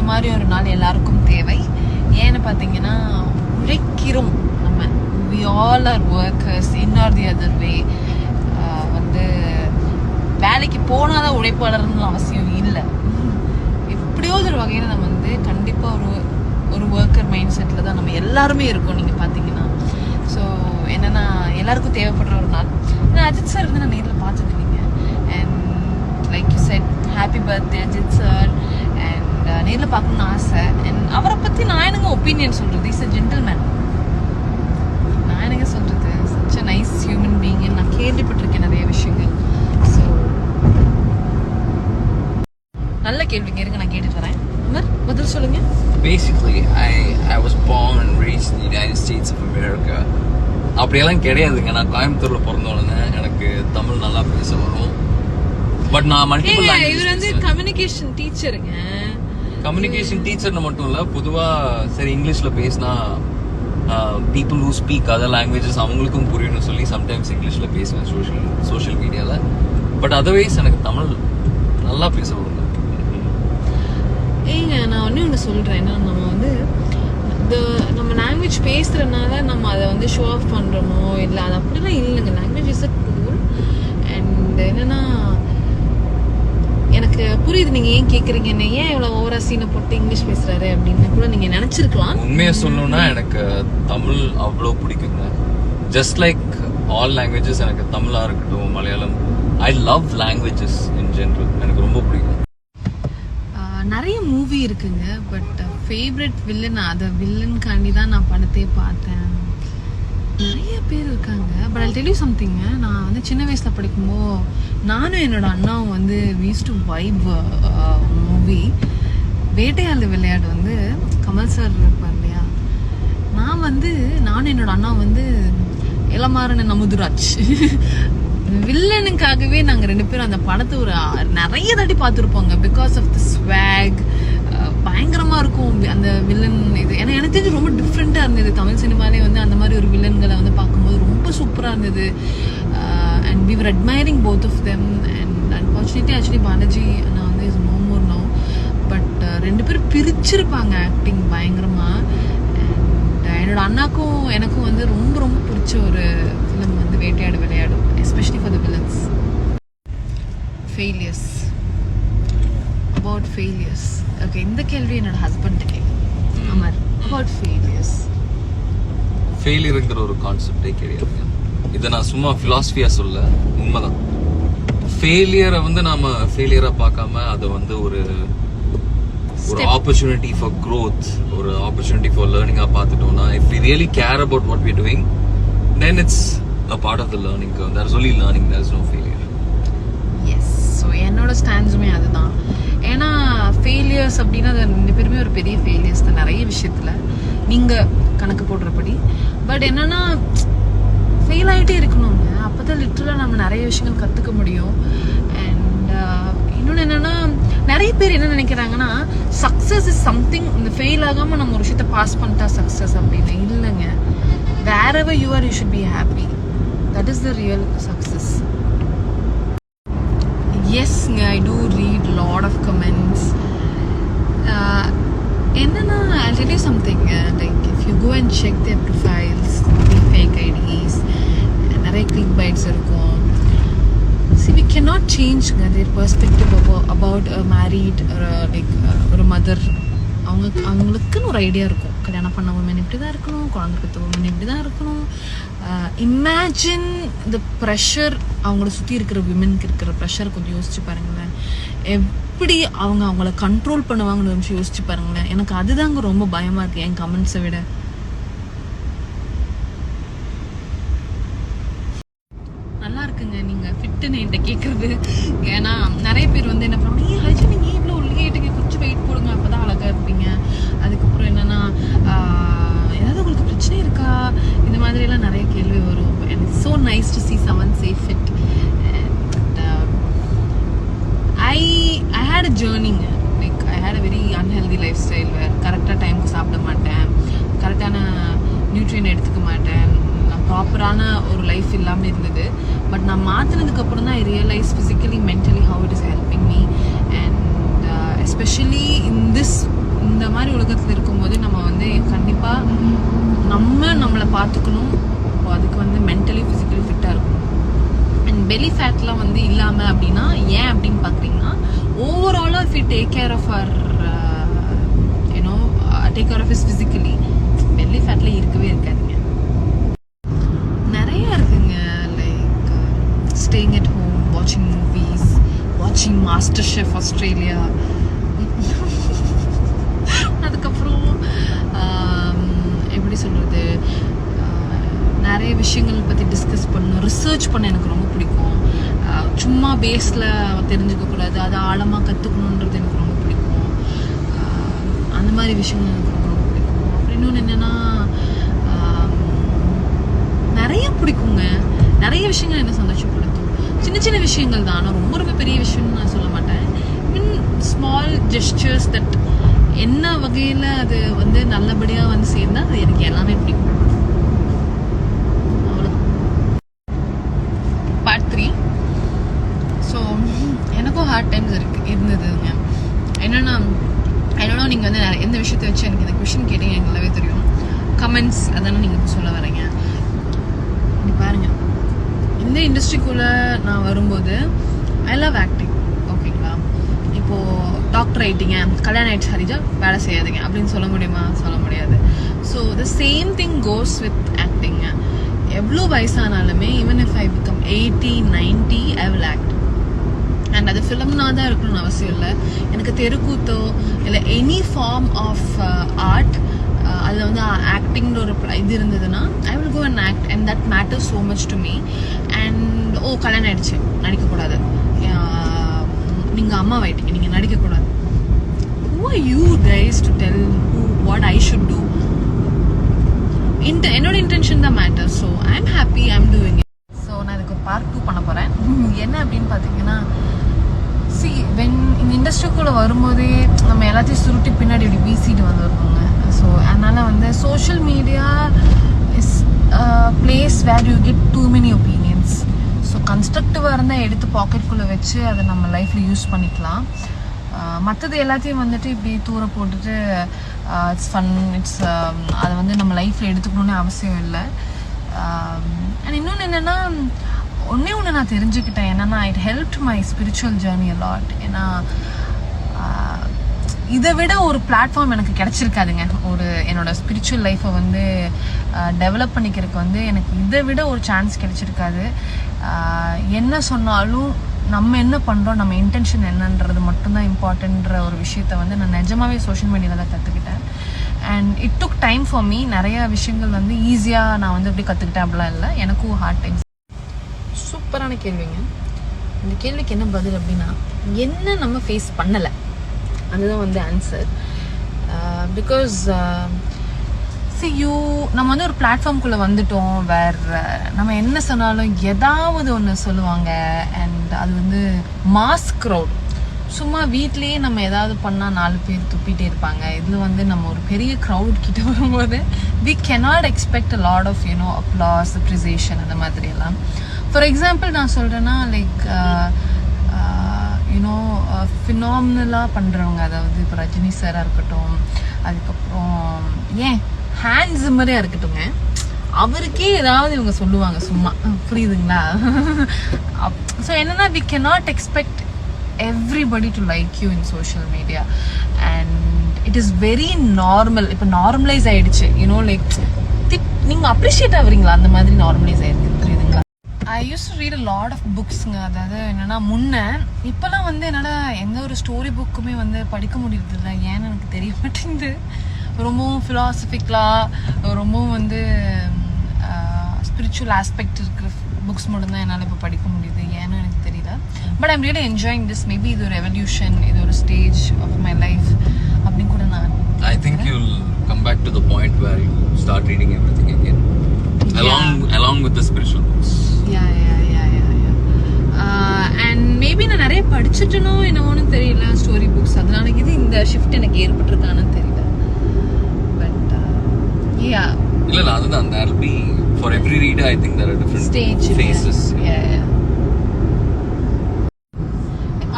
இந்த மாதிரி ஒரு நாள் எல்லாருக்கும் தேவை. ஏன்னு பார்த்தீங்கன்னா உழைக்கிறோம் நம்ம. we all are workers in or the other way. வந்து வேலைக்கு போனாதான் உழைப்பாளர்னு அவசியம் இல்லை. எப்படியோ ஒரு வகையில் நம்ம வந்து கண்டிப்பாக ஒரு ஒர்க்கர் மைண்ட் செட்டில் தான் நம்ம எல்லாருமே இருக்கோம். நீங்கள் பார்த்தீங்கன்னா ஸோ என்னென்னா எல்லாருக்கும் தேவைப்படுற ஒரு நாள். ஏன்னா அஜித் சார் வந்து நான் நேரில் பார்த்தது இல்லைங்க. And like you said happy birthday Ajith sir. And நேரில் பார்க்கணுன்னு ஆசை. அண்ட் அவரை பற்றி நான் எனக்கு ஒப்பீனியன் சொல்கிறது, இஸ் அ ஜென்டில்மேன். நான் எனக்கு சொல்கிறது such a nice human being. நான் கேள்விப்பட்டிருக்கேன் நிறைய விஷயங்கள். ஸோ நல்ல கேள்விங்க, இருங்க நான் கேட்டுட்டு வரேன். பதில் சொல்லுங்க. Basically, I was born and raised in the United States of America. அப்படியெல்லாம் கிடையாதுங்க. நான் கோயம்புத்தூர்ல பிறந்த உடனே எனக்கு தமிழ் நல்லா பேச வரும். பட் நான் மல்டிபிள் லாங்குவேஜ். இவர் வந்து கம்யூனிகேஷன் டீச்சருங்க. கம்யூனிகேஷன் டீச்சர்னு மட்டும் இல்ல, பொதுவா சரி இங்கிலீஷ்ல பேசினா people who speak other languages அவங்களுக்கும் புரியணும்னு சொல்லி சம்டைம்ஸ் இங்கிலீஷ்ல பேசுவேன் சோஷியல் மீடியால. பட் அதர்வைஸ் எனக்கு தமிழ் நல்லா பேச வரும். ஏங்க நான் ஒன்று சொல்கிறேன். ஏன்னா நம்ம வந்து நம்ம லாங்குவேஜ் பேசுகிறதுனால நம்ம அதை வந்து ஷோ ஆஃப் பண்ணுறோமோ இல்லை, அது அப்படிலாம் இல்லைங்க. Language is a tool. And என்னென்னா எனக்கு புரியுது நீங்கள் ஏன் கேட்குறீங்க, என்ன ஏன் இவ்வளோ ஓவரா சீனை போட்டு இங்கிலீஷ் பேசுகிறாரு அப்படின்னு கூட நீங்கள் நினச்சிருக்கலாம். உண்மையாக சொல்லணும்னா எனக்கு தமிழ் அவ்வளோ பிடிக்குங்க. ஜஸ்ட் லைக் ஆல் லாங்குவேஜஸ், எனக்கு தமிழாக இருக்கட்டும் Malayalam, I love languages in general. எனக்கு ரொம்ப பிடிக்கும். நிறைய மூவி இருக்குங்க. பட் ஃபேவரட் வில்லன், அதை வில்லனுக்காண்டி தான் நான் படத்தையே பார்த்தேன். நிறைய பேர் இருக்காங்க. But I'll tell you something. நான் வந்து சின்ன வயசில் படிக்கும்போது நானும் என்னோட அண்ணாவும் வந்து we used to vibe movie Vettaiyaadu Vilaiyaadu வந்து கமல் சார் இருப்பார் இல்லையா. நானும் என்னோட அண்ணா வந்து இளமாறன் நமுதுராஜ் வில்லனுக்காகவே நாங்கள் 2 பேரும் அந்த படத்தை ஒரு நிறைய தாட்டி பார்த்துருப்போங்க. பிகாஸ் ஆஃப் த ஸ்வாக் பயங்கரமாக இருக்கும் அந்த வில்லன் இது. ஏன்னா எனக்கு தெரிஞ்சு ரொம்ப டிஃப்ரெண்ட்டாக இருந்தது. தமிழ் சினிமாலே வந்து அந்த மாதிரி ஒரு வில்லன்களை வந்து பார்க்கும்போது ரொம்ப சூப்பராக இருந்தது. And we were admiring both of them. And unfortunately actually Balaji நான் வந்து is no more no. But 2 பேரும் பிரிச்சிருப்பாங்க ஆக்டிங் பயங்கரமாக. அண்ட் என்னோட அண்ணாக்கும் எனக்கும் வந்து ரொம்ப ரொம்ப பிடிச்ச ஒரு ஃபிலிம் வந்து வேட்டையாடு விளையாடு, especially for the villains. Failures. About failures. Okay, இந்த கேள்வி என்னோட ஹஸ்பண்ட் கேட்கும். Amar, about failures. ஃபெயிலியர்ங்கிற ஒரு கான்செப்டே கிடையாதுங்க. இதை நான் சும்மா ஃபிலாசபியா சொல்ல, உண்மைதான். ஃபெயிலியரை வந்து நாம ஃபெயிலியரா பார்க்காம அதை வந்து ஒரு ஆப்பர்ச்சுனிட்டி ஃபார் growth, ஒரு ஆப்பர்ச்சுனிட்டி ஃபார் லேர்னிங்கா பார்த்துட்டோம்னா, if we really care about what we're doing, then it's a part of the learning curve. There's only learning, there's no failure. Yes. So என்னோட ஸ்டாண்ட்ஸுமே அதுதான். ஏன்னா ஃபெயிலியர்ஸ் அப்படின்னா அது 2 பேருமே ஒரு பெரிய ஃபெயிலியர்ஸ் தான் நிறைய விஷயத்தில் நீங்கள் கணக்கு போடுறபடி. பட் என்னன்னா ஃபெயில் ஆகிட்டே இருக்கணுங்க. அப்போ தான் லிட்டரலாக நம்ம நிறைய விஷயங்கள் கற்றுக்க முடியும். அண்ட் இன்னொன்று என்னென்னா நிறைய பேர் என்ன நினைக்கிறாங்கன்னா சக்ஸஸ் இஸ் சம்திங், இந்த ஃபெயில் ஆகாமல் நம்ம ஒரு விஷயத்தை பாஸ் பண்ணிட்டா சக்ஸஸ் அப்படின்னு இல்லைங்க. wherever you are you should be happy. That is the real success. Yes, I do read lot of comments. Enna I'll tell you something. Like if you go and check their profiles, fake IDs, நிறைய click bites இருக்கும். See, we cannot change their perspective about a married or like ஒரு mother. அவங்களுக்குன்னு ஒரு idea இருக்கும். கல்யாணம் பண்ண woman இப்படி தான் இருக்கணும், குழந்தை பெற்ற உமன் இப்படி தான் இருக்கணும். இமேஜின் த ப்ரெஷர், அவங்கள சுற்றி இருக்கிற விமனுக்கு இருக்கிற ப்ரெஷர் கொஞ்சம் யோசிச்சு பாருங்களேன். எப்படி அவங்கள கண்ட்ரோல் பண்ணுவாங்கன்னு கொஞ்சம் யோசிச்சு பாருங்களேன். எனக்கு அதுதாங்க ரொம்ப பயமாக இருக்குது என் கமெண்ட்ஸை விட. நல்லா இருக்குங்க நீங்கள் ஃபிட்டுன்னு என்கிட்ட கேட்குறது. ஏன்னா நிறைய பேர் வந்து என்ன பண்ணுவாங்க, ஹரிஜி நீங்கள் இவ்வளோ ஒல்லியாயிட்டுங்க, கொஞ்சம் வெயிட் போடுங்க அப்போ தான் அழகாக இருப்பீங்க. அதுக்கப்புறம் என்னென்னா ஏதாவது உங்களுக்கு பிரச்சனை இருக்கா, இந்த மாதிரியெல்லாம் நிறைய கேள்வி வரும். And it's so nice to see someone say fit. I had a journey. Like I had a very unhealthy lifestyle where கரெக்டாக டைமுக்கு சாப்பிட மாட்டேன், கரெக்டான நியூட்ரியன் எடுத்துக்க மாட்டேன், ப்ராப்பரான ஒரு லைஃப் இல்லாமல் இருந்தது. பட் நான் மாற்றினதுக்கப்புறம் தான் ஐ realise physically mentally how it is helping me. And especially in this இந்த மாதிரி உலகத்தில் இருக்கும்போது நம்ம வந்து கண்டிப்பாக நம்மளை பார்த்துக்கணும். அதுக்கு வந்து மென்டலி ஃபிசிக்கலி ஃபிட்டாக இருக்கணும். அண்ட் பெலி ஃபேட்லாம் வந்து இல்லாமல் அப்படின்னா ஏன் அப்படின்னு பார்க்குறீங்கன்னா, ஓவராலாக if you take care of our take care of is physically, belly ஃபேட்டில் இருக்கவே இருக்காதுங்க. நிறைய இருக்குங்க. லைக் ஸ்டேயிங் அட் ஹோம், வாட்சிங் மூவிஸ், வாட்சிங் மாஸ்டர் ஷெஃப் ஆஸ்திரேலியா, அதுக்கப்புறம் எப்படி சொல்கிறது, நிறைய விஷயங்கள் பற்றி டிஸ்கஸ் பண்ணணும், ரிசர்ச் பண்ண எனக்கு ரொம்ப பிடிக்கும். சும்மா பேஸில் தெரிஞ்சுக்கக்கூடாது, அதை ஆழமாக கற்றுக்கணுன்றது எனக்கு ரொம்ப பிடிக்கும். அந்த மாதிரி விஷயங்கள் எனக்கு ரொம்ப ரொம்ப பிடிக்கும். அப்புறம் இன்னொன்று என்னென்னா, நிறைய பிடிக்குங்க. நிறைய விஷயங்கள் என்ன சந்தோஷப்படுத்தும். சின்ன சின்ன விஷயங்கள் தான், ஆனால் ரொம்ப ரொம்ப பெரிய விஷயம்னு நான் சொல்ல மாட்டேன். மீன் ஸ்மால் ஜெஸ்டர்ஸ் தட் என்ன வகையில் அது வந்து நல்லபடியாக வந்து சேர்ந்தால் அது எனக்கு எல்லாமே பிடிக்கும். பார்ட் 3. ஸோ எனக்கும் ஹார்ட் டைம்ஸ் இருந்ததுங்க. என்னென்னா நீங்கள் வந்து எந்த விஷயத்தை வச்சு எனக்கு இந்த கொஷின் கேட்டீங்க எனக்கு நல்லாவே தெரியும். கமெண்ட்ஸ் அதானே நீங்கள் சொல்ல வரீங்க. இப்படி பாருங்கள், இந்த இண்டஸ்ட்ரிக்குள்ளே நான் வரும்போது ஐ லவ் ஆக்டிங். ஓகேங்களா, இப்போது டாக்டர் ஆகிட்டீங்க, கல்யாணம் ஆகிடுச்சு ஹரிஜா, வேலை செய்யாதீங்க அப்படின்னு சொல்ல முடியுமா? சொல்ல முடியாது. So the same thing goes with acting. எவ்வளோ வயசானாலுமே, even if I become 80, 90, I will act. And அது ஃபிலிம்னா தான் இருக்கணும்னு அவசியம் இல்லை. எனக்கு தெருக்கூத்தோ இல்லை எனி ஃபார்ம் ஆஃப் ஆர்ட், அதில் வந்து ஆக்டிங்கிற ஒரு இது இருந்ததுன்னா I will go and act. And that matters so much to me. And கல்யாணம் ஆகிடுச்சு, நடிக்கக்கூடாது, நீங்கள் அம்மாவாயிட்டீங்க, நீங்கள் நடிக்கக்கூடாது. Who are you guys to tell what I should do? என்னோட இன்டென்ஷன் தான் matter. So I am happy, I am doing it. So நான் இதுக்கு ஒரு பார்ட் 2 பண்ண போகிறேன். என்ன அப்படின்னு பார்த்தீங்கன்னா, இந்த இண்டஸ்ட்ரிக்குள்ளே வரும்போதே நம்ம எல்லாத்தையும் சுருட்டி பின்னாடி இப்படி வீசிட்டு வந்துருக்கோங்க. ஸோ அதனால் வந்து social media is place where you get too many opinions. So கன்ஸ்ட்ரக்டிவாக இருந்தால் எடுத்து பாக்கெட்டுக்குள்ளே வச்சு அதை நம்ம லைஃப்பில் யூஸ் பண்ணிக்கலாம். மற்றது எல்லாத்தையும் வந்துட்டு இப்படி தூர போட்டுட்டு இட்ஸ் ஃபன், இட்ஸ் அதை வந்து நம்ம லைஃப்பில் எடுத்துக்கணுன்னு அவசியம் இல்லை. அண்ட் இன்னொன்று என்னென்னா, ஒன்றே ஒன்று நான் தெரிஞ்சுக்கிட்டேன் என்னென்னா, it helped my spiritual journey a lot. ஏன்னா இதை விட ஒரு பிளாட்ஃபார்ம் எனக்கு கிடச்சிருக்காதுங்க. ஒரு என்னோடய ஸ்பிரிச்சுவல் லைஃப்பை வந்து டெவலப் பண்ணிக்கிறதுக்கு வந்து எனக்கு இதை விட ஒரு சான்ஸ் கிடச்சிருக்காது. என்ன சொன்னாலும் நம்ம என்ன பண்ணுறோம், நம்ம இன்டென்ஷன் என்னன்றது மட்டும்தான் இம்பார்ட்டன்ற ஒரு விஷயத்த வந்து நான் நிஜமாவே சோஷியல் மீடியாவில் தான் கற்றுக்கிட்டேன். And it took time for me. நிறைய விஷயங்கள் வந்து ஈஸியாக நான் வந்து எப்படி கற்றுக்கிட்டேன் அப்படிலாம் இல்லை, எனக்கும் ஹார்ட் டைம். சூப்பரான கேள்விங்க. இந்த கேள்விக்கு என்ன பதில் அப்படின்னா, என்ன நம்ம ஃபேஸ் பண்ணலை அதுதான் வந்து ஆன்சர். பிகாஸ் நம்ம வந்து ஒரு பிளாட்ஃபார்ம்குள்ளே வந்துட்டோம், வேறு நம்ம என்ன சொன்னாலும் ஏதாவது ஒன்று சொல்லுவாங்க. அண்ட் அது வந்து மாஸ் க்ரௌட். சும்மா வீட்லேயே நம்ம ஏதாவது பண்ணால் 4 பேர் துப்பிகிட்டே இருப்பாங்க. இதில் வந்து நம்ம ஒரு பெரிய க்ரௌட் கிட்ட வரும்போது we cannot expect a lot of applause, appreciation அந்த மாதிரி எல்லாம். ஃபார் எக்ஸாம்பிள் நான் சொல்கிறேன்னா, லைக் ஃபினாமினலாக பண்ணுறவங்க, அதாவது இப்போ ரஜினி சாராக இருக்கட்டும், அதுக்கப்புறம் ஏன் ஹேண்ட்ஸ் மாதிரியா இருக்கட்டுங்க, அவருக்கே ஏதாவது இவங்க சொல்லுவாங்க சும்மா, புரியுதுங்களா? ஸோ என்னன்னா, we cannot expect everybody to like you in social media, and it is very normal. இப்போ நார்மலைஸ் ஆயிடுச்சு, லைக் நீங்கள் அப்ரிஷியேட் ஆகுறீங்களா, அந்த மாதிரி நார்மலைஸ் ஆயிருக்கு, புரியுதுங்களா? I use to read a lot of புக்ஸுங்க. அதாவது என்னென்னா, இப்போலாம் வந்து என்னால் எந்த ஒரு ஸ்டோரி புக்குமே வந்து படிக்க முடியறது இல்லை. ஏன்னு எனக்கு தெரிய மாட்டேங்குது. ரொம்பவும் ஃபிலாசபிக்கலாக, ரொம்பவும் வந்து ஸ்பிரிச்சுவல் ஆஸ்பெக்ட் இருக்கிற புக்ஸ் மட்டும்தான் என்னால் இப்போ படிக்க முடியுது. ஏன்னு எனக்கு தெரியல. But I'm really enjoying this. Maybe இது ஒரு எவல்யூஷன், இது ஒரு ஸ்டேஜ் ஆஃப் மை லைஃப் அப்படின்னு கூட நான் I think you'll come back to the point where you start reading everything again, along with the spiritual books. And maybe நான் நிறைய படிச்சுட்டனோ என்னவோன்னு தெரியல ஸ்டோரி புக்ஸ். அதனால இது இந்த ஷிஃப்ட் எனக்கு ஏற்பட்டிருக்கான்னு தெரியல. பட் இல்ல அதுதான், there will be for every reader, I think there are different phases.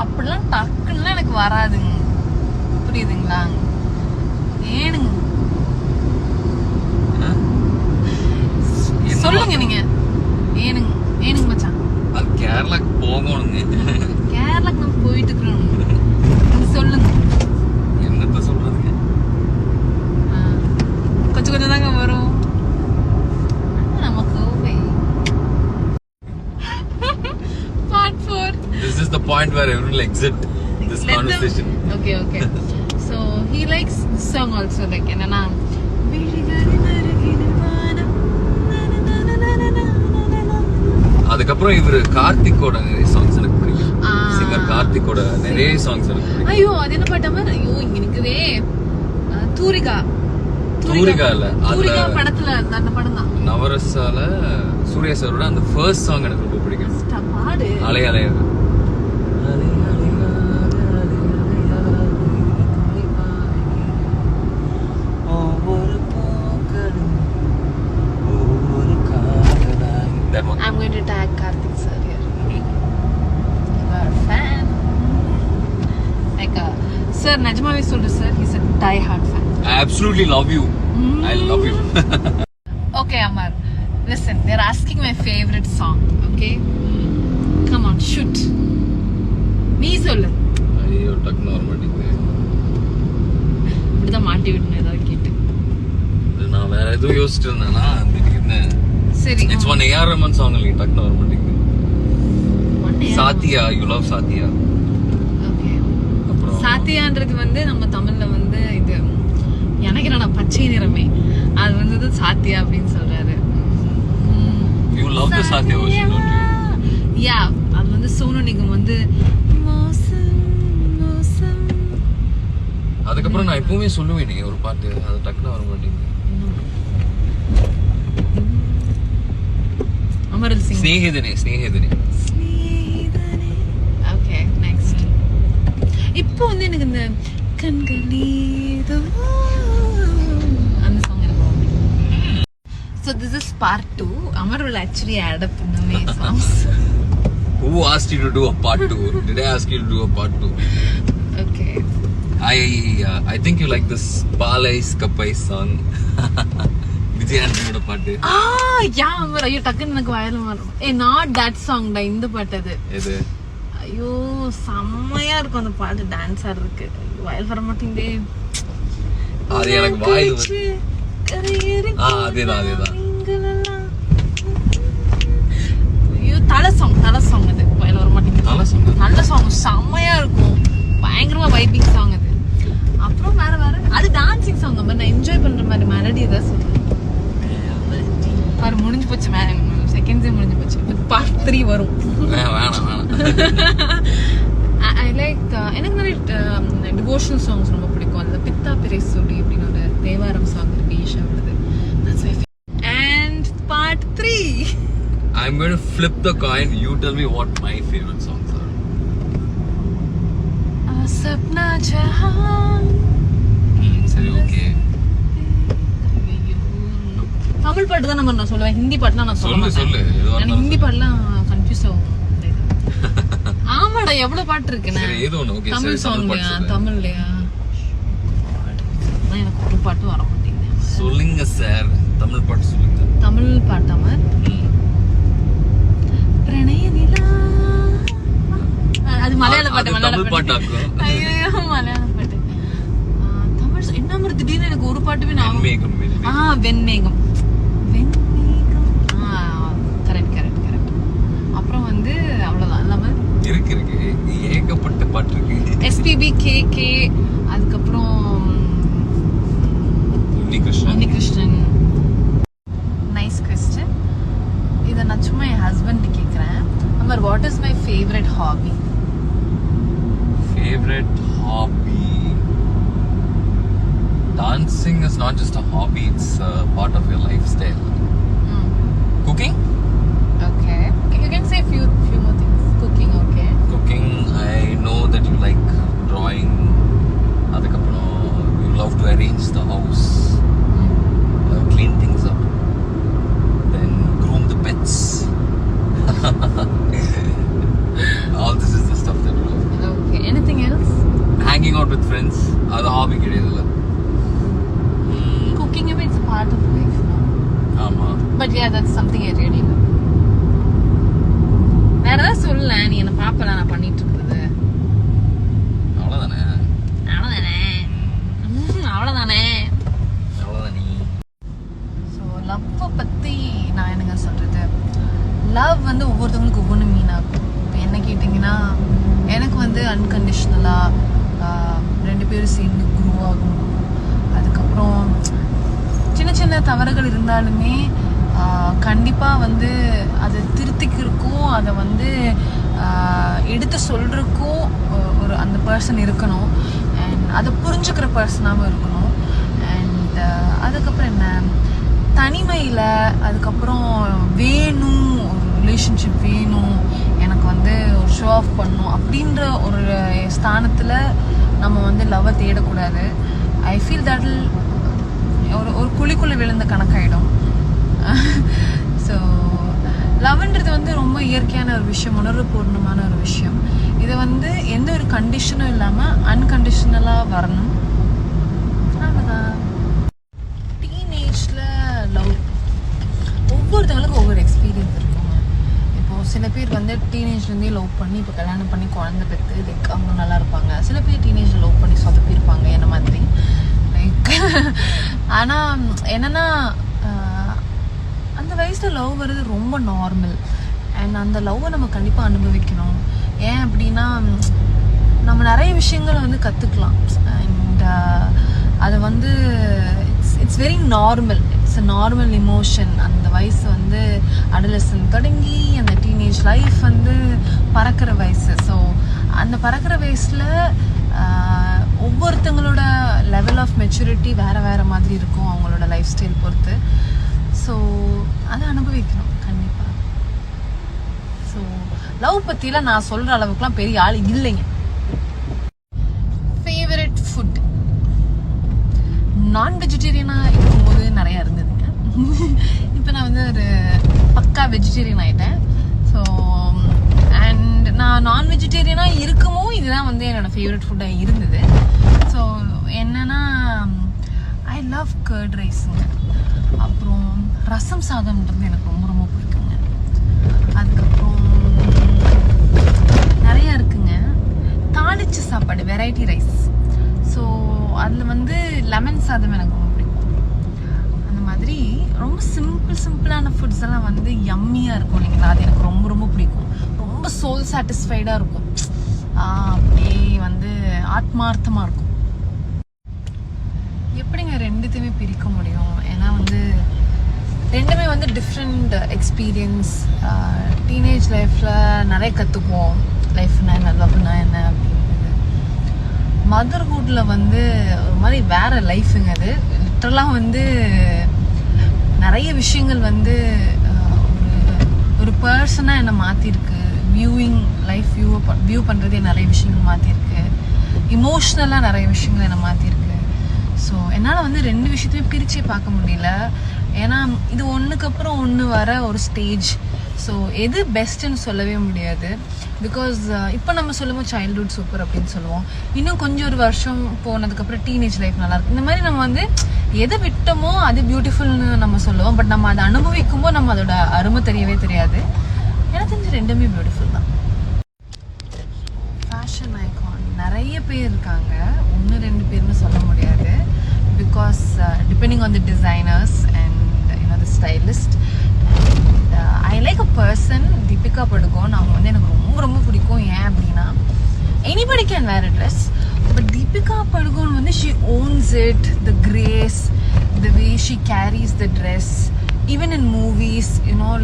அப்படிலாம் டக்குன்னு எனக்கு வராதுங்க, புரியுதுங்களா? ஏனுங்க சொல்லுங்க நீங்க. ஏனுங்க ஏனுங்க மச்சான். அது கேரளாக்கு போகணுங்க. கேரளாக்கு நம்ம போயிட்டு இருக்கிறோம். நீங்க சொல்லுங்க. என்னத்த சொல்றதுங்க? கொஞ்சம் கொஞ்சம் தாங்க வரும் நமக்கு. Part 4. This is the point where everyone will exit this conversation. Okay. So he likes this song also, like enna அதுக்கப்புறம் இவரு கார்த்திக்கோட நிறைய சாங்ஸ் எனக்கு பிடிக்கும். சிங்கர் கார்த்திக்கோட நிறைய சாங்ஸ் எனக்கு பிடிக்கும். ஐயோ அது என்ன பாட்டாம? ஐயோ இங்க நிக்குதே. தூரிகா இல்ல, தூரிகா படத்துல அந்த படம் தான். நவரசால சூர்யா சாரோட அந்த ஃபர்ஸ்ட் சாங் எனக்கு ரொம்ப பிடிக்கும். பாடு அலை அலை I'm going to tag Karthik sir here. You are a fan. Like sir, Najmavi Sulu sir, he's a die-hard fan. I absolutely love you. I love you. Okay, Amar. Listen, they're asking my favorite song. Okay? Come on, shoot. நீ சொல்லு. ஐயோ டக்குனு வர மாட்டேங்குது. இப்படிதான் மாட்டி விடணும் ஏதாவது கேட்டு. நான் வேற எதுவும் யோசிச்சுட்டு இருந்தேன்னா திடீர்னு சரி. It's one AR Rahman song only. டக்குனு வர மாட்டேங்குது. சாத்தியா, you love சாத்தியா. Okay. அப்புறம் சாத்தியான்றது வந்து நம்ம தமிழ்ல வந்து இது எனக்கு என்னடா பச்சை நிறமே அது வந்து சாத்தியா அப்படின்னு சொல்றாரு. You love the சாத்தியா version, don't you? Yeah, அது வந்து சோனு நிகம் வந்து மோசம். அதுக்கப்புறம் நான் எப்பவுமே சொல்லுவேனே ஒரு பாட்டு அது டக்குனு வர மாட்டேங்குது. அமரல் சிங் ஸ்நேகிதனே. Okay, next. இப்போ வந்து எனக்கு இந்த கண்களீதோ அந்த சாங் எனக்கு ரொம்ப பிடிக்கும். So this is part 2. Amar will actually add up in the main songs. Who asked you to do a part 2? Did I ask you to do a part 2? Okay. I think you like this Palais Kapais song. Vijay Antonyயோட பாட்டு. Yeah, Amar, ஐயோ டக்குன்னு எனக்கு வயல வரும். Not that song டா, இந்த பாட்டு அது. எது? ஐயோ செம்மையா இருக்கும் அந்த பாட்டு, டான்ஸ் ஆடுறதுக்கு. வயல் வர மாட்டேங்குதே. அது எனக்கு வாயில் அதேதான். ஐயோ தலை சாங் அது வயல் வர மாட்டேங்குது. நல்ல சாங், செம்மையா இருக்கும், பயங்கரமா வைபிங் சாங் அது. அப்புறம் வேற அது டான்சிங் சாங். நம்ம நான் என்ஜாய் பண்ற மாதிரி மெலடி தான் சொல்றேன். பாரு முடிஞ்சு போச்சு, செகண்ட்ஸே முடிஞ்சு போச்சு. பார்ட் 3 வரும். வேணாம். I like எனக்கு நிறைய டிவோஷனல் சாங்ஸ் ரொம்ப பிடிக்கும். அந்த பித்தா பிரேசோடி அப்படின்னு ஒரு தேவாரம் சாங் இருக்கு ஈஷாவோடது. That's my favorite. And part 3. I'm going to flip the coin. You tell me what my favorite songs are. Sapna Jahan. சரி, ஓகே. தமிழ் பாட்டு தான் நான் சொல்லுவேன், ஹிந்தி பாட்டுலாம் நான் சொல்ல மாட்டேன். நான் ஹிந்தி பாட்டுலாம் கன்ஃபியூஸ் ஆகும். ஆமாடா, எவ்வளவு பாட்டு இருக்குன்னு. தமிழ் சாங்லையா தமிழ்லையா எனக்கு ஒரு பாட்டு வர மாட்டேங்குது. சொல்லுங்க சார், தமிழ் பாட்டு சொல்லுங்க. தமிழ் பாட்டாம பிரணய நிலா, அது மலையாள பாட்டு. தமிழ் பாட்டாக்கு ஐயோ மலையாள பாட்டு. தமிழ் என்ன மாதிரி திடீர்னு எனக்கு ஒரு பாட்டுமே நான் வெண்மேகம். கரெக்ட். அப்புறம் வந்து அவ்வளவுதான் இல்லாம இருக்கு ஏகப்பட்ட பாட்டு இருக்கு. SPB KK, அதுக்கப்புறம் உன்னிகிருஷ்ணன். Nice question. இத நான் சும்மா என் ஹஸ்பண்ட் கேக்குறேன். Amar, what is my favourite hobby? Dancing is not just a hobby, it's a part of your lifestyle. Cooking? Okay. You can say few more things. Cooking, I know that you like drawing. Adukapram you love to arrange the house, clean things up, then groom the pets. All this is the stuff that you love. Okay. Anything else? Hanging out with friends, adu hobby kediyadilla. walking away, it's a part of life, no? ஆமா. But yeah, that's something I really love. வேற ஏதாவது சொல்ல, நீ என்ன பாப்பல நான் பண்ணிட்டு இருக்கிறது. அவ்வளவுதானே. நீ. ஸோ லவ்வை பத்தி நான் என்னங்க சொல்றது, லவ் வந்து ஒவ்வொருத்தவங்களுக்கு ஒவ்வொன்று மீன் ஆகும். இப்போ என்ன கேட்டிங்கன்னா, எனக்கு வந்து அன்கண்டிஷ்னலாக 2 பேரும் சேர்ந்து குரூ ஆகணும். அதுக்கப்புறம் சின்ன சின்ன தவறுகள் இருந்தாலுமே கண்டிப்பாக வந்து அதை திருத்திக்கிறதுக்கும் அதை வந்து எடுத்து சொல்கிறதுக்கும் ஒரு அந்த பர்சன் இருக்கணும். அண்ட் அதை புரிஞ்சுக்கிற பர்சனாகவும் இருக்கணும். அண்ட் அதுக்கப்புறம் என்ன, தனிமையில் அதுக்கப்புறம் வேணும், ஒரு ரிலேஷன்ஷிப் வேணும், எனக்கு வந்து ஒரு ஷோ ஆஃப் பண்ணணும் அப்படின்ற ஒரு ஸ்தானத்தில் நம்ம வந்து லவ்வை தேடக்கூடாது. ஐ ஃபீல் தட் ஒரு குழிக்குள்ளே விழுந்த கணக்காயிடும். ஸோ லவ்ன்றது வந்து ரொம்ப இயற்கையான ஒரு விஷயம், உணர்வுபூர்ணமான ஒரு விஷயம். இதை வந்து எந்த ஒரு கண்டிஷனும் இல்லாமல் அன்கண்டிஷனலாக வரணும். அவ்வளோதான். டீனேஜில் லவ் ஒவ்வொருத்தவங்களுக்கும் ஒவ்வொரு எக்ஸ்பீரியன்ஸ் இருக்குங்க. இப்போது சில பேர் வந்து டீனேஜ்லேருந்தே லவ் பண்ணி இப்போ கல்யாணம் பண்ணி குழந்தை பெற்று லைக் அவங்க நல்லா இருப்பாங்க. சில பேர் டீனேஜில் லவ் பண்ணி சொதப்பியிருப்பாங்க என்ன மாதிரி. லைக் ஆனால் என்னென்னா அந்த வயசில் லவ் வருது ரொம்ப நார்மல். அண்ட் அந்த லவ்வை நம்ம கண்டிப்பாக அனுபவிக்கணும். ஏன் அப்படின்னா நம்ம நிறைய விஷயங்களை வந்து கற்றுக்கலாம். அண்ட் அது வந்து it's very normal. It's a normal emotion. அந்த வயசு வந்து அடலசன் தொடங்கி அந்த டீனேஜ் லைஃப் வந்து பறக்கிற வயசு. ஸோ அந்த பறக்கிற வயசில் ஒவ்வொருத்தங்களோட லெவல் ஆஃப் மெச்சூரிட்டி வேறு மாதிரி இருக்கும், அவங்களோட லைஃப் ஸ்டைல் பொறுத்து. ஸோ அதை அனுபவிக்கணும் கண்டிப்பாக. ஸோ லவ் பற்றிலாம் நான் சொல்கிற அளவுக்குலாம் பெரிய ஆள் இல்லைங்க. ஃபேவரட் ஃபுட் நான் வெஜிடேரியனாக இருக்கும்போது நிறையா இருந்ததுங்க. இப்போ நான் வந்து ஒரு பக்கா வெஜிடேரியன் ஆகிட்டேன். ஸோ அண்ட் நான் நான் வெஜிடேரியனாக இருக்குமோ இதுதான் வந்து என்னோடய ஃபேவரட் ஃபுட்டாக இருந்தது. ஸோ என்னென்னா ஐ லவ் கர்ட் ரைஸுங்க. அப்புறம் ரசம் சாதம்ன்றது எனக்கு ரொம்ப ரொம்ப பிடிக்குங்க. அதுக்கப்புறம் நிறையா இருக்குங்க. தாளிச்ச சாப்பாடு, வெரைட்டி ரைஸ். ஸோ அதில் வந்து லெமன் சாதம் எனக்கு ரொம்ப பிடிக்கும். அந்த மாதிரி ரொம்ப சிம்பிளான ஃபுட்ஸ் எல்லாம் வந்து யம்மியாக இருக்கும் இல்லைங்களா, அது எனக்கு ரொம்ப ரொம்ப பிடிக்கும். ரொம்ப சோல் சாட்டிஸ்ஃபைடாக இருக்கும். அப்படியே வந்து ஆத்மார்த்தமாக இருக்கும். எப்படிங்க ரெண்டுத்தையுமே பிரிக்க முடியும்? ஏன்னா வந்து ரெண்டுமே வந்து டிஃப்ரெண்ட் எக்ஸ்பீரியன்ஸ். டீனேஜ் லைஃப்பில் நிறைய கற்றுக்குவோம், லைஃப்னா என்ன, லவ்னா என்ன அப்படின்றது. மதர்ஹுட்டில் வந்து ஒரு மாதிரி வேறு லைஃபுங்க. அது லிட்டரலாக வந்து நிறைய விஷயங்கள் வந்து ஒரு பர்சனாக என்னை மாற்றிருக்கு. லைஃப் வியூ பண்ணுறதே நிறைய விஷயங்கள் மாற்றிருக்கு. இமோஷ்னலாக நிறைய விஷயங்கள் என்னை மாற்றிருக்கு. ஸோ என்னால் வந்து ரெண்டு விஷயத்தையும் பிரிச்சே பார்க்க முடியல. ஏன்னா இது ஒன்றுக்கு அப்புறம் ஒன்று வர ஒரு ஸ்டேஜ். ஸோ எது பெஸ்ட்டுன்னு சொல்லவே முடியாது. பிகாஸ் இப்போ நம்ம சொல்லுவோம் சைல்ட்ஹுட் சூப்பர் அப்படின்னு சொல்லுவோம். இன்னும் கொஞ்சம் ஒரு வருஷம் போனதுக்கப்புறம் டீனேஜ் லைஃப் நல்லாயிருக்கு. இந்த மாதிரி நம்ம வந்து எதை விட்டோமோ அது பியூட்டிஃபுல்னு நம்ம சொல்லுவோம். பட் நம்ம அதை அனுபவிக்கும் போது நம்ம அதோட அருமை தெரியவே தெரியாது. எனக்கு தெரிஞ்சு ரெண்டுமே பியூட்டிஃபுல் தான். ஃபேஷன் ஐகான் நிறைய பேர் இருக்காங்க, 1-2 பேர்னு சொல்ல முடியாது. Because depending on the designers and the stylist. I like a person Deepika Padukone. அவங்க வந்து எனக்கு ரொம்ப ரொம்ப பிடிக்கும். ஏன் அப்படின்னா anybody can wear a dress, but Deepika Padukone வந்து she owns it, the grace, the way she carries the dress. Even in movies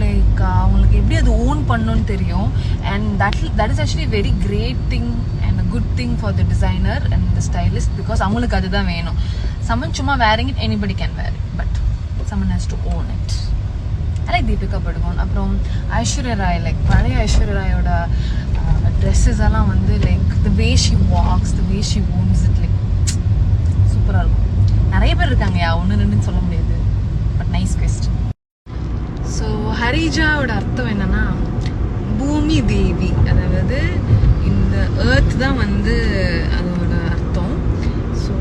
like அவங்களுக்கு எப்படி அது ஓன் பண்ணணும்னு தெரியும். And that is actually very great thing and a good thing for the designer and the stylist. Because அவங்களுக்கு அதுதான் வேணும். someone சும்மா wearing it, anybody can wear it, but someone has to own it. I like Deepika Padukone. அப்புறம் Aishwarya Rai, like பழைய Aishwarya ராயோட dresses எல்லாம் வந்து like the way she walks, the way she owns it, like சூப்பராக இருக்கும். நிறைய பேர் இருக்காங்க, 1-2 சொல்ல முடியாது. But nice question. ஸோ ஹரிஜாவோட அர்த்தம் என்னன்னா பூமி தேவி, அதாவது இந்த ஏர்த் தான் வந்து அதோட அர்த்தம். ஸோ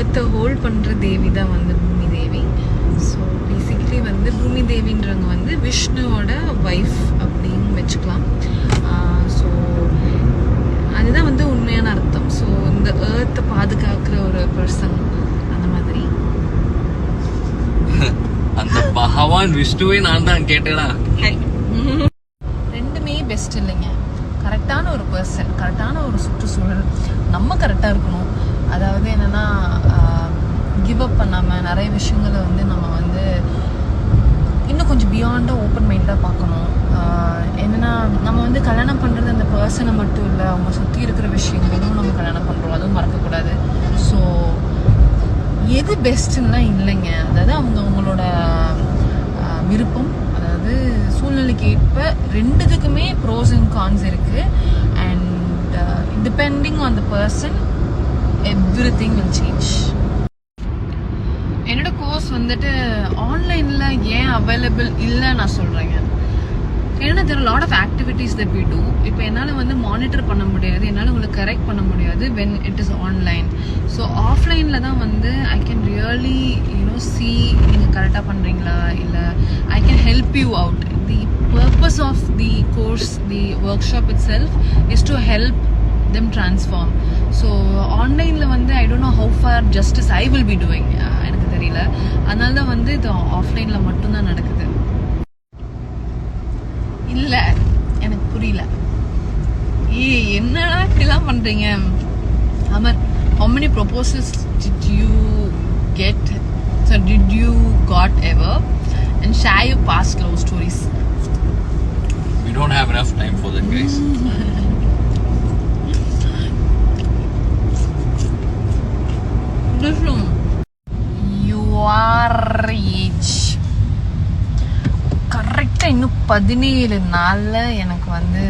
ஏர்த்தை ஹோல்ட் பண்ணுற தேவி தான் வந்து பூமி தேவி. ஸோ பேசிக்கலி வந்து பூமி தேவின்றவங்க வந்து விஷ்ணுவோட ஒய்ஃப் அப்படின்னு வச்சுக்கலாம். ஸோ அதுதான் வந்து உண்மையான அர்த்தம். ஸோ இந்த ஏர்த்தை பாதுகாக்கிற ஒரு பர்சன் அந்த மாதிரி. அந்த பகவான் விஷ்ணுவே நான் தான் கேட்டேனா. ரெண்டுமே பெஸ்ட் இல்லைங்க. கரெக்டான ஒரு பர்சன், கரெக்டான ஒரு சுற்றுச்சூழல், நம்ம கரெக்டாக இருக்கணும். அதாவது என்னென்னா கிவ் அப் பண்ணாமல் நிறைய விஷயங்களை வந்து நம்ம வந்து இன்னும் கொஞ்சம் பியாண்டாக ஓப்பன் மைண்டாக பார்க்கணும். என்னென்னா நம்ம வந்து கல்யாணம் பண்ணுறது அந்த பர்சனை மட்டும் இல்லை, அவங்க சுற்றி இருக்கிற விஷயங்களும் நம்ம கல்யாணம் பண்ணுறோம், அதுவும் மறக்கக்கூடாது. ஸோ எது பெஸ்ட்டுன்னெலாம் இல்லைங்க. அதாவது அவங்களோட விருப்பம், அதாவது சூழ்நிலைக்கு ஏற்ப ரெண்டுத்துக்குமே ப்ரோஸ் அண்ட் கான்ஸ் இருக்குது. And depending on the person everything will change. என்னோட கோர்ஸ் வந்துட்டு ஆன்லைனில் ஏன் அவைலபிள் இல்லை நான் சொல்கிறேங்க. ஏன்னா there are a lot of activities that we do. இப்போ என்னால் வந்து மானிட்டர் பண்ண முடியாது, என்னால் உங்களுக்கு கரெக்ட் பண்ண முடியாது when it is online. So ஆஃப்லைனில் தான் வந்து I can really see நீங்கள் கரெக்டாக பண்ணுறீங்களா, இல்லை I can help you out. The purpose of the course, the workshop itself is to help them transform. So ஆன்லைனில் வந்து I don't know how far justice I will be doing, எனக்கு தெரியல. அதனால தான் வந்து இது ஆஃப்லைனில் மட்டும்தான் நடக்குது. இல்லை எனக்கு புரியல. என்னடா இப்படிலாம் பண்ணுறீங்க Amar? how many proposals did you get? So did you got ever? And share your past love stories. We don't have enough time for that, guys. Your age கரெக்டாக இன்னும் 17 நாளில் எனக்கு வந்து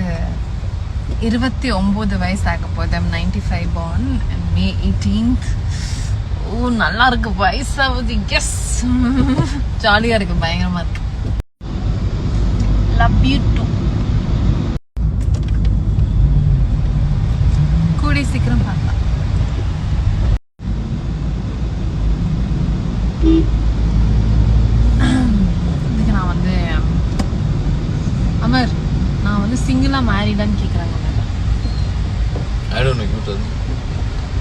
29 வயசு ஆக போகுது. I'm 95 born and May 18th. ஓ நல்லா இருக்கு, வயசாகுது. எஸ், ஜாலியாக இருக்கு, பயங்கரமாக இருக்கு. Love you too. கூடி சீக்கிரம் பார்க்கலாம். இதுக்கு நான் வந்து அமர், நான் வந்து சிங்கிளாக மேரிடான்னு கேட்குறாங்க. I don't know, you tell me.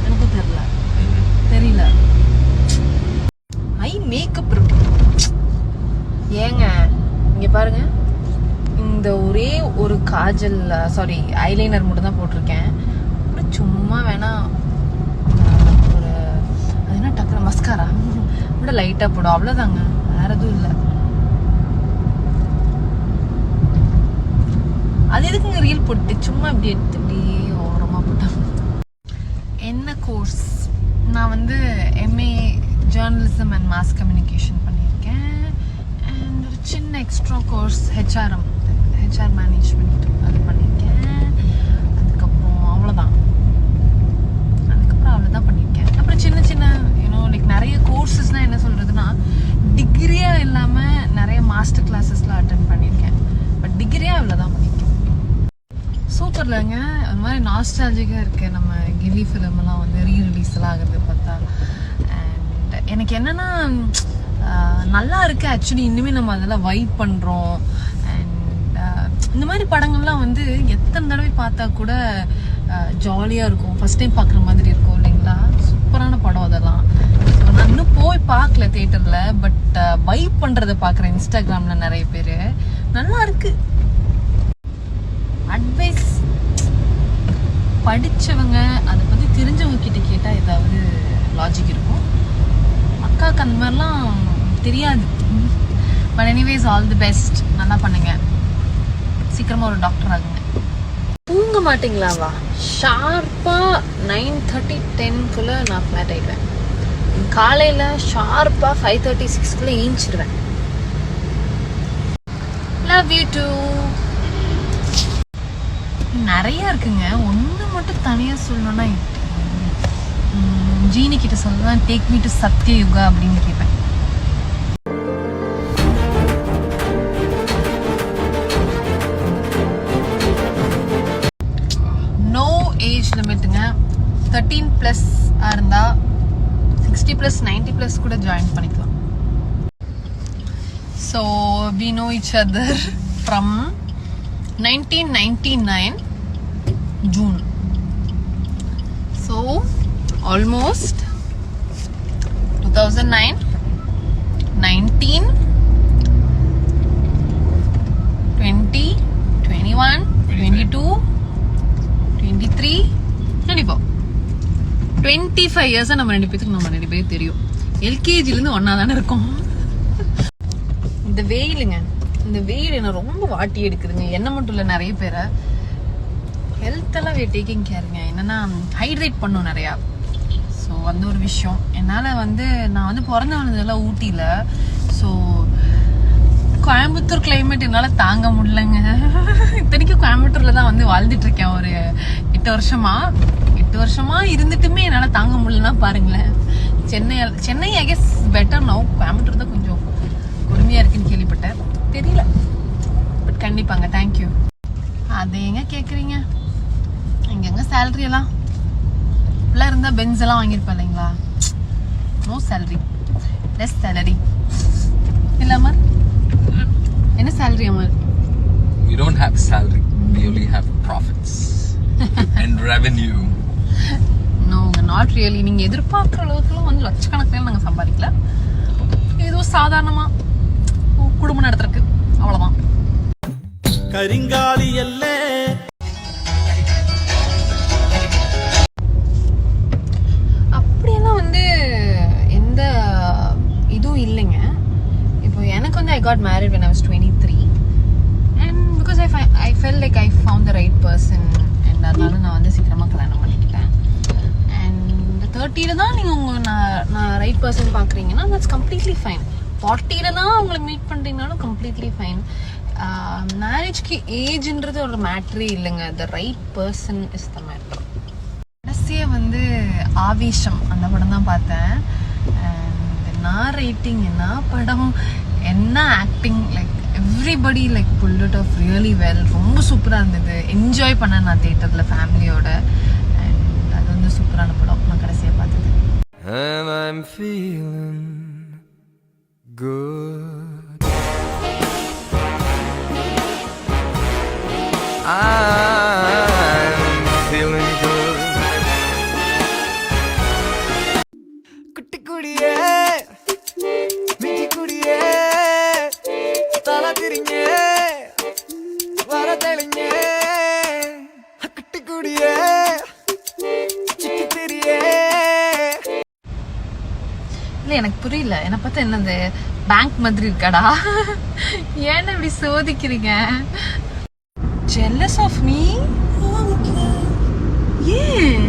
எனக்கு தெரியல. ஐ மேக்கப் இருக்கு ஏங்க, இங்கே பாருங்க, இந்த ஒரே ஒரு காஜல், சாரி ஐலைனர் மட்டும் தான் போட்டிருக்கேன். அப்புறம் சும்மா வேணா ஒரு அது என்ன டக்குனு மஸ்காரா கூட லைட்டாக போடும், அவ்வளோதாங்க, வேற எதுவும் இல்லை. அது எதுக்குங்க ரீல் போட்டு சும்மா இப்படி எடுத்து இப்படியே ஓரமாக போட்டாங்க. என்ன கோர்ஸ்? நான் வந்து MA journalism and mass communication பண்ணியிருக்கேன். அண்ட் ஒரு சின்ன எக்ஸ்ட்ரா கோர்ஸ் ஹெச்ஆர் மேனேஜ்மெண்ட் அது பண்ணியிருக்கேன். அதுக்கப்புறம் அவ்வளோதான் பண்ணியிருக்கேன். அப்புறம் சின்ன சின்ன லைக் நிறைய கோர்ஸஸ்னால் என்ன சொல்கிறதுனா, டிகிரியாக இல்லாமல் நிறைய மாஸ்டர் கிளாஸஸ்லாம் அட்டென்ட் பண்ணியிருக்கேன். பட் டிகிரியாக இவ்வளோதான் பண்ணியிருக்கேன். சூப்பர்லங்க, ஒரு மாதிரி நாஸ்டாலஜிக்காக இருக்குது. நம்ம கில்லி ஃபிலிம்லாம் வந்து ரீரிலீஸ்லாம் ஆகுறது பார்த்தா. அண்ட் எனக்கு என்னென்னா நல்லா இருக்குது ஆக்சுவலி. இனிமேல் நம்ம அதெல்லாம் வைப் பண்ணுறோம். அண்ட் இந்த மாதிரி படங்கள்லாம் வந்து எத்தனை தடவை பார்த்தா கூட ஜாலியாக இருக்கும், ஃபஸ்ட் டைம் பார்க்குற மாதிரி இருக்கும் இல்லைங்களா? சூப்பரான படம் அதெல்லாம். நான் இன்னும் போய் பார்க்கல தியேட்டரில், பட் வைப் பண்ணுறதை பார்க்குறேன் இன்ஸ்டாகிராமில் நிறைய பேர். நல்லா இருக்குது. அட்வைஸ் படித்தவங்க, அதை பற்றி தெரிஞ்சவங்க கிட்ட கேட்டால் ஏதாவது லாஜிக் இருக்கும். அக்காவுக்கு அந்த மாதிரிலாம் தெரியாது. But anyways, all the best, நல்லா பண்ணுங்க, சீக்கிரமாக ஒரு டாக்டர் ஆகுங்க. தூங்க மாட்டிங்களாவா? ஷார்ப்பாக 9:30 10க்குள்ளே நான் ஃப்ளாட் ஆகிடுவேன். காலையில் ஷார்ப்பாக 5:30 6க்குள்ளே ஏஞ்சிடுவேன். Love you too. நிறைய இருக்குங்க, ஒன்று மட்டும் தனியாக சொல்லணும்னா ஜீனி கிட்ட சொல்லுவேன், டேக் மீ டு சத்யயுகா அப்படின்னு கேட்பேன். No age லிமிட்டுங்க. 13+ இருந்தால் 60+, 90+ கூட ஜாயின் பண்ணிக்கலாம். So we know each other from 1999 June. So almost 2009, 19, 20, 21, 22, 23, 24. 25 years நம்ம ரெண்டு பேருக்கு தெரியும். எல்கேஜில இருந்து ஒண்ணா தானே இருக்கோம். இந்த வெயிலுங்க, இந்த வெயில் என்ன ரொம்ப வாட்டி எடுக்குதுங்க. என்ன மட்டும் இல்ல, நிறைய பேரை ஹெல்த் எல்லாம் டேக்கிங் கேருங்க. என்னன்னா ஹைட்ரேட் பண்ணும் நிறையா. ஸோ அந்த ஒரு விஷயம். என்னால் நான் பிறந்த வளர்ந்ததெல்லாம் ஊட்டியில். ஸோ கோயம்புத்தூர் கிளைமேட் என்னால் தாங்க முடியலங்க. இத்தனைக்கும் கோயம்புத்தூரில் தான் வாழ்ந்துட்டு இருக்கேன் ஒரு 8 வருஷமா இருந்துட்டுமே என்னால் தாங்க முடியலன்னா பாருங்களேன். Chennai I guess better no. Coimbatore தான் கொஞ்சம் கொடுமையாக இருக்குன்னு கேள்விப்பட்டேன். தெரியல, பட் கண்டிப்பாங்க. தேங்க்யூ. அது எங்க கேட்குறீங்க? இங்கெங்க சேலரி எல்லாம் இப்பெல்லாம் இருந்தால் பென்ஸ் எல்லாம் வாங்கியிருப்பேன் இல்லைங்களா? No salary, less salary. இல்லை அமர், என்ன salary Amar? We don't have salary. We only have profits and revenue. No, not really. நீங்கள் எதிர்பார்க்குற அளவுக்குலாம் லட்சக்கணக்கில் நாங்கள் சம்பாதிக்கல. ஏதோ சாதாரணமாக குடும்பம் நடத்துறதுக்கு, அவ்வளோதான். கரிங்காலி அல்ல. அப்படியெல்லாம் எந்த இதுவும் இல்லைங்க. இப்போ எனக்கு I got married when I was 23 and because I felt like I found the right person and அதனால நான் சீக்கிரமா கல்யாணம் பண்ணிக்கிட்டேன். And 30ல தான் நீங்க நான் ரைட் பர்சன் பாக்குறீங்கன்னா that's completely fine. 40ல தான் உங்களை மீட் பண்றீங்கனாலும் completely fine. மேரேஜ்க்கு ஏஜ்ன்றது ஒரு மேட்ரே இல்லைங்க. The right person is the matter. கடைசியாக ஆவேஷம் அந்த படம் தான் பார்த்தேன். நான் ரேட்டிங், என்ன படம், என்ன acting, like everybody like pull it off really well. ரொம்ப சூப்பராக இருந்தது. என்ஜாய் பண்ணேன் நான் தியேட்டரில் ஃபேமிலியோட. அண்ட் அது சூப்பரான படம். நான் கடைசியாக பார்த்தது. And I'm feeling good. I'm feeling good. குட்டி குடியே, மிட்டி குடியே, தலை திரிங்க, வர தெளிங்க. குட்டி குடியே, சிக்கி திரியே. இல்லை, எனக்கு புரியல. என்னை பார்த்தா என்னது பேங்க் மாதிரி இருக்காடா? ஏன்னா இப்படி சோதிக்கிறீங்க? Jealous of me? Yeah.